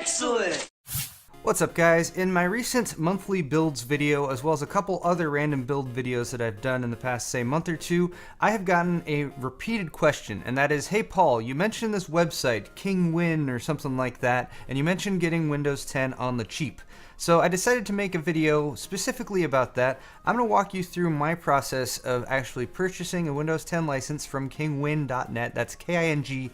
Excellent! What's up guys? In my recent monthly builds video, as well as a couple other random build videos that I've done in the past, say, month or two, I have gotten a repeated question, and that is, hey Paul, you mentioned this website, KingWin or something like that, and you mentioned getting Windows 10 on the cheap. So I decided to make a video specifically about that. I'm going to walk you through my process of actually purchasing a Windows 10 license from kingwin.net. That's KINGUIN,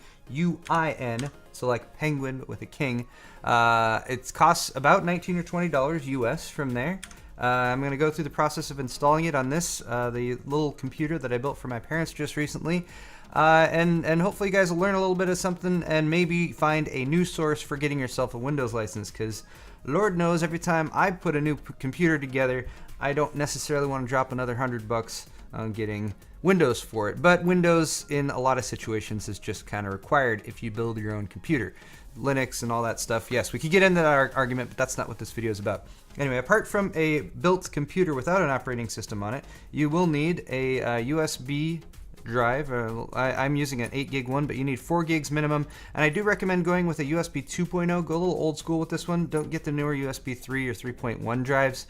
so like penguin with a king. It costs about $19 or $20 US from there. I'm going to go through the process of installing it on this, the little computer that I built for my parents just recently. And hopefully you guys will learn a little bit of something and maybe find a new source for getting yourself a Windows license, because Lord knows every time I put a new computer together, I don't necessarily want to drop another $100 on getting Windows for it. But Windows in a lot of situations is just kind of required if you build your own computer. Linux and all that stuff. Yes, we could get into that argument, but that's not what this video is about. Anyway, apart from a built computer without an operating system on it, you will need a USB drive. I'm using an 8 gig one, but you need 4 gigs minimum, and I do recommend going with a USB 2.0. Go a little old school with this one. Don't get the newer USB 3 or 3.1 drives,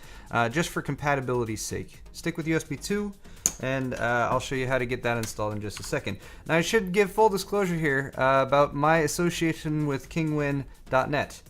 just for compatibility's sake. Stick with USB 2, and I'll show you how to get that installed in just a second. Now I should give full disclosure here about my association with KingWin.net.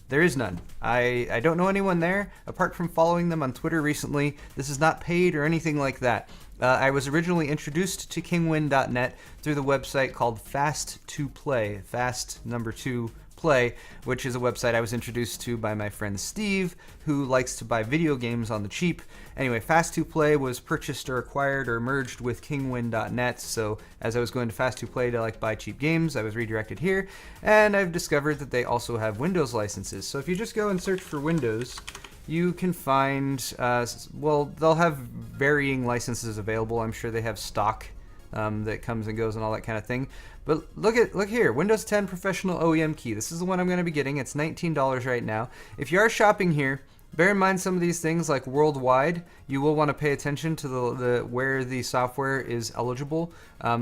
There is none. I don't know anyone there, apart from following them on Twitter recently. This is not paid or anything like that. I was originally introduced to KingWin.net through the website called Fast2Play, Fast number 2 Play, which is a website I was introduced to by my friend Steve, who likes to buy video games on the cheap. Anyway, Fast2Play was purchased or acquired or merged with KingWin.net, so as I was going to Fast2Play to buy cheap games, I was redirected here, and I've discovered that they also have Windows licenses. So if you just go and search for Windows, you can find, well, they'll have varying licenses available. I'm sure they have stock that comes and goes and all that kind of thing. But look here, Windows 10 Professional OEM Key. This is the one I'm going to be getting. It's $19 right now. If you are shopping here, bear in mind some of these things, like worldwide. You will want to pay attention to the where the software is eligible.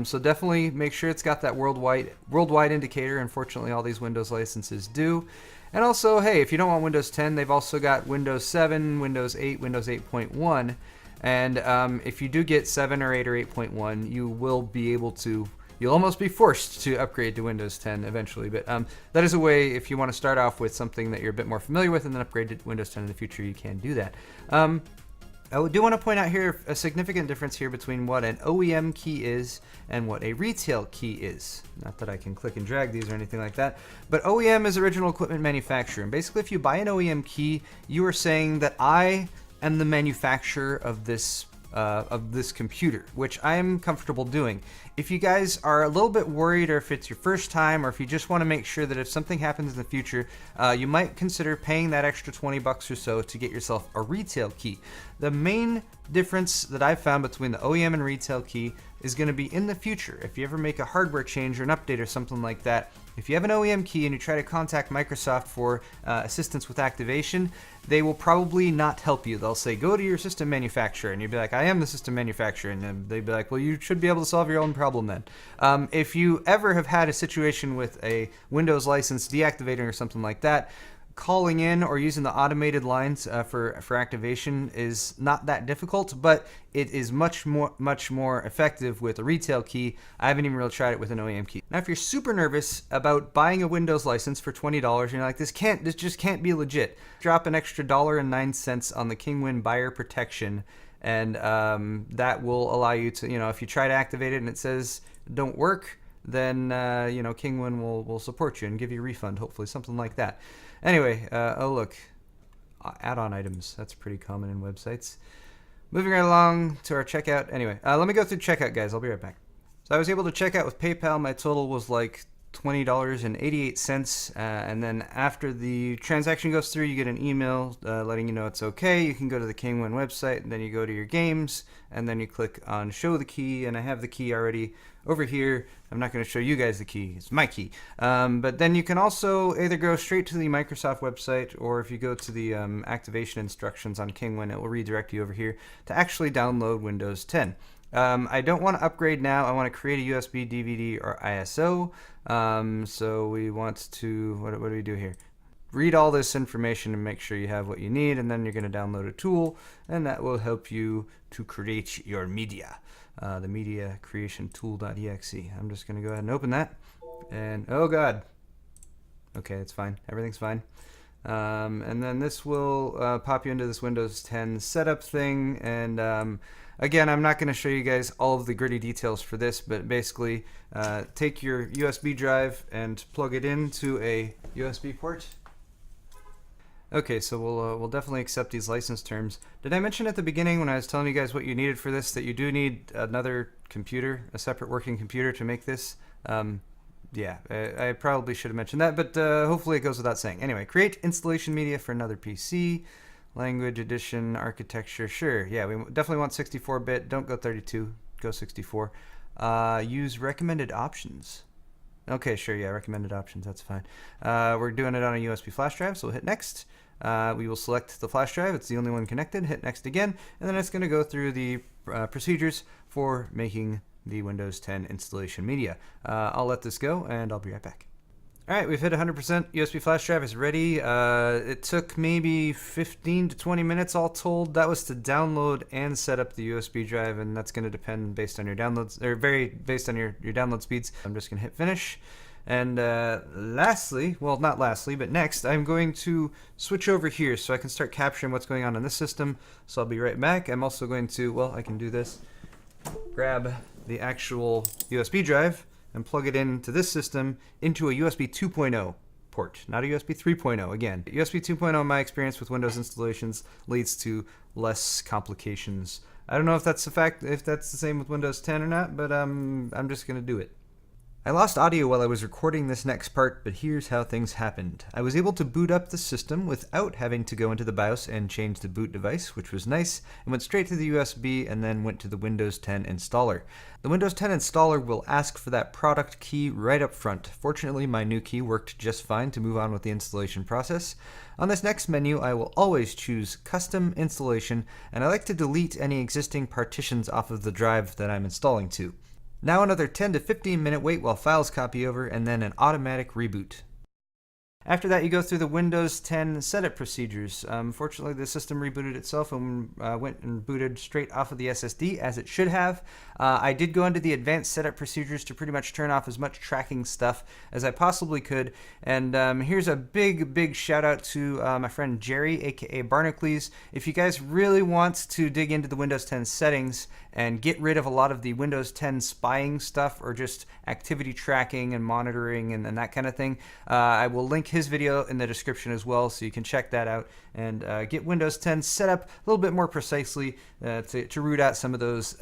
So definitely make sure it's got that worldwide indicator. Unfortunately, all these Windows licenses do. And also, hey, if you don't want Windows 10, they've also got Windows 7, Windows 8, Windows 8.1. And if you do get 7 or 8 or 8.1, you will be able to, you'll almost be forced to upgrade to Windows 10 eventually. But that is a way, if you want to start off with something that you're a bit more familiar with and then upgrade to Windows 10 in the future, you can do that. I do want to point out here a significant difference here between what an OEM key is and what a retail key is. Not that I can click and drag these or anything like that, but OEM is original equipment manufacturer. And basically, if you buy an OEM key, you are saying that I am the manufacturer of this computer, which I am comfortable doing. If you guys are a little bit worried, or if it's your first time, or if you just want to make sure that if something happens in the future, you might consider paying that extra 20 bucks or so to get yourself a retail key. The main difference that I've found between the OEM and retail key is going to be in the future. If you ever make a hardware change or an update or something like that, if you have an OEM key and you try to contact Microsoft for assistance with activation, they will probably not help you. They'll say, go to your system manufacturer, and you'll be like, I am the system manufacturer, and then they'd be like, well, you should be able to solve your own problem then. If you ever have had a situation with a Windows license deactivating or something like that, calling in or using the automated lines for activation is not that difficult, but it is much more effective with a retail key. I haven't even really tried it with an OEM key. Now, if you're super nervous about buying a Windows license for $20, and you're like, this just can't be legit, drop an extra $1.09 on the KingWin buyer protection, and that will allow you to, if you try to activate it and it says don't work, then KingWin will support you and give you a refund, hopefully, something like that. Anyway, oh look, add-on items. That's pretty common in websites. Moving right along to our checkout. Anyway, let me go through checkout, guys. I'll be right back. So I was able to check out with PayPal. My total was like $20.88, and then after the transaction goes through, you get an email letting you know it's okay. You can go to the KingWin website, and then you go to your games, and then you click on show the key, and I have the key already over here. I'm not going to show you guys the key, it's my key. But then you can also either go straight to the Microsoft website, or if you go to the activation instructions on KingWin, it will redirect you over here to actually download Windows 10. I don't want to upgrade now. I want to create a USB DVD or ISO. So we want to, what do we do here? read all this information and make sure you have what you need, and then you're going to download a tool, and that will help you to create your media. The media creation tool.exe. I'm just going to go ahead and open that, and oh god, okay, it's fine, everything's fine. And then this will pop you into this Windows 10 setup thing, and again, I'm not going to show you guys all of the gritty details for this, but basically take your USB drive and plug it into a USB port. Okay, so we'll definitely accept these license terms. Did I mention at the beginning when I was telling you guys what you needed for this that you do need another computer, a separate working computer to make this? Yeah, I probably should have mentioned that, but hopefully it goes without saying. Anyway, create installation media for another PC, language, edition, architecture, sure. Yeah, we definitely want 64-bit. Don't go 32, go 64. Use recommended options. Okay, sure, yeah, recommended options, that's fine. We're doing it on a USB flash drive, so we'll hit next. We will select the flash drive, it's the only one connected, hit next again, and then it's going to go through the procedures for making the Windows 10 installation media. I'll let this go, and I'll be right back. Alright, we've hit 100%, USB flash drive is ready. It took maybe 15 to 20 minutes all told. That was to download and set up the USB drive, and that's going to depend based on your downloads, or based on your download speeds. I'm just going to hit finish. And lastly, well, not lastly, but next, I'm going to switch over here so I can start capturing what's going on in this system. So I'll be right back. I'm also going to, well, I can do this, grab the actual USB drive and plug it into this system into a USB 2.0 port, not a USB 3.0. Again, USB 2.0, in my experience with Windows installations, leads to less complications. I don't know if that's the same with Windows 10 or not, but I'm just gonna do it. I lost audio while I was recording this next part, but here's how things happened. I was able to boot up the system without having to go into the BIOS and change the boot device, which was nice, and went straight to the USB and then went to the Windows 10 installer. The Windows 10 installer will ask for that product key right up front. Fortunately, my new key worked just fine to move on with the installation process. On this next menu, I will always choose Custom Installation, and I like to delete any existing partitions off of the drive that I'm installing to. Now another 10 to 15 minute wait while files copy over, and then an automatic reboot. After that, you go through the Windows 10 setup procedures. Fortunately, the system rebooted itself and went and booted straight off of the SSD, as it should have. I did go into the advanced setup procedures to pretty much turn off as much tracking stuff as I possibly could. And here's a big shout out to my friend Jerry, aka Barnacles. If you guys really want to dig into the Windows 10 settings and get rid of a lot of the Windows 10 spying stuff, or just activity tracking and monitoring and that kind of thing, I will link his video in the description as well, so you can check that out and get Windows 10 set up a little bit more precisely to root out some of those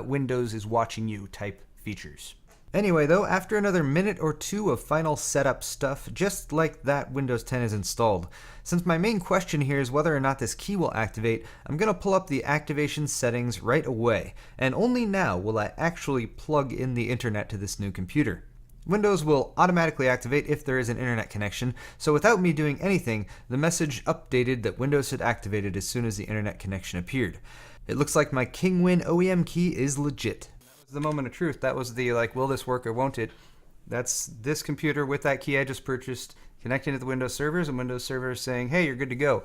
Windows is watching you type features. Anyway though, after another minute or two of final setup stuff, just like that, Windows 10 is installed. Since my main question here is whether or not this key will activate, I'm going to pull up the activation settings right away, and only now will I actually plug in the internet to this new computer. Windows will automatically activate if there is an internet connection, so without me doing anything, the message updated that Windows had activated as soon as the internet connection appeared. It looks like my Kingwin OEM key is legit. That was the moment of truth. That was the, like, will this work or won't it? That's this computer with that key I just purchased, connecting to the Windows servers, and Windows servers saying, hey, you're good to go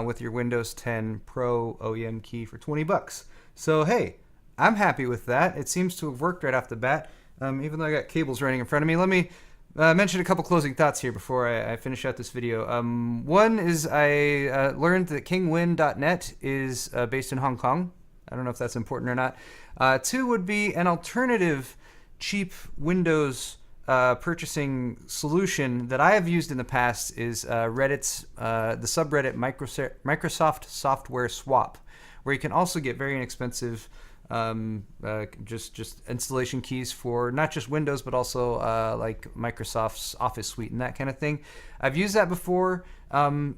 with your Windows 10 Pro OEM key for 20 bucks. So hey, I'm happy with that. It seems to have worked right off the bat. Even though I got cables running in front of me. Let me mention a couple closing thoughts here before I finish out this video. One is I learned that Kingwin.net is based in Hong Kong. I don't know if that's important or not. Two would be an alternative cheap Windows purchasing solution that I have used in the past is Reddit's, the subreddit Microsoft Software Swap, where you can also get very inexpensive just installation keys for not just Windows, but also like Microsoft's Office suite and that kind of thing. I've used that before.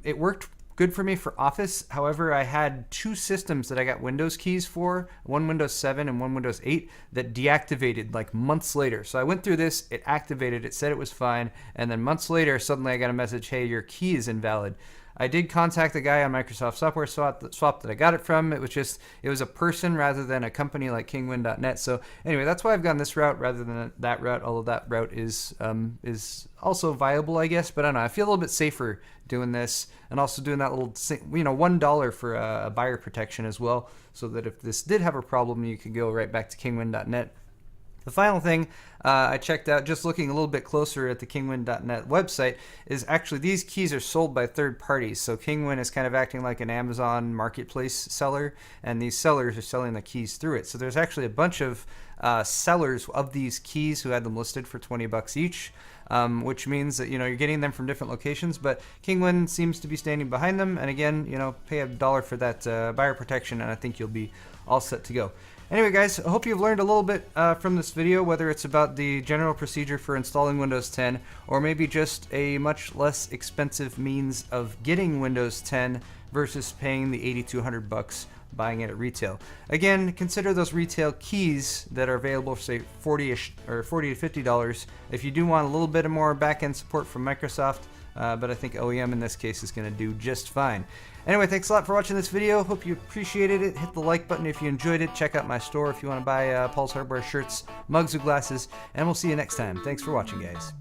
It worked good for me for Office. However, I had two systems that I got Windows keys for, one Windows 7 and one Windows 8, that deactivated like months later. So I went through this, it activated, it said it was fine, and then months later, suddenly I got a message, hey, your key is invalid. I did contact the guy on Microsoft Software Swap that I got it from. It was a person rather than a company like Kingwin.net. So anyway, that's why I've gone this route rather than that route, although that route is also viable, I guess. But I don't know, I feel a little bit safer doing this, and also doing that little, $1 for a buyer protection as well, so that if this did have a problem, you could go right back to Kingwin.net. The final thing I checked out, just looking a little bit closer at the Kingwin.net website, is actually these keys are sold by third parties. So Kingwin is kind of acting like an Amazon marketplace seller, and these sellers are selling the keys through it. So there's actually a bunch of sellers of these keys who had them listed for $20 each, which means that you're getting them from different locations. But Kingwin seems to be standing behind them, and again, pay $1 for that buyer protection, and I think you'll be all set to go. Anyway, guys, I hope you've learned a little bit from this video, whether it's about the general procedure for installing Windows 10, or maybe just a much less expensive means of getting Windows 10 versus paying the $8,200 buying it at retail. Again, consider those retail keys that are available for, say, $40 to $50 if you do want a little bit more back-end support from Microsoft, but I think OEM in this case is going to do just fine. Anyway, thanks a lot for watching this video. Hope you appreciated it. Hit the like button if you enjoyed it. Check out my store if you want to buy Paul's Hardware shirts, mugs, or glasses, and we'll see you next time. Thanks for watching, guys.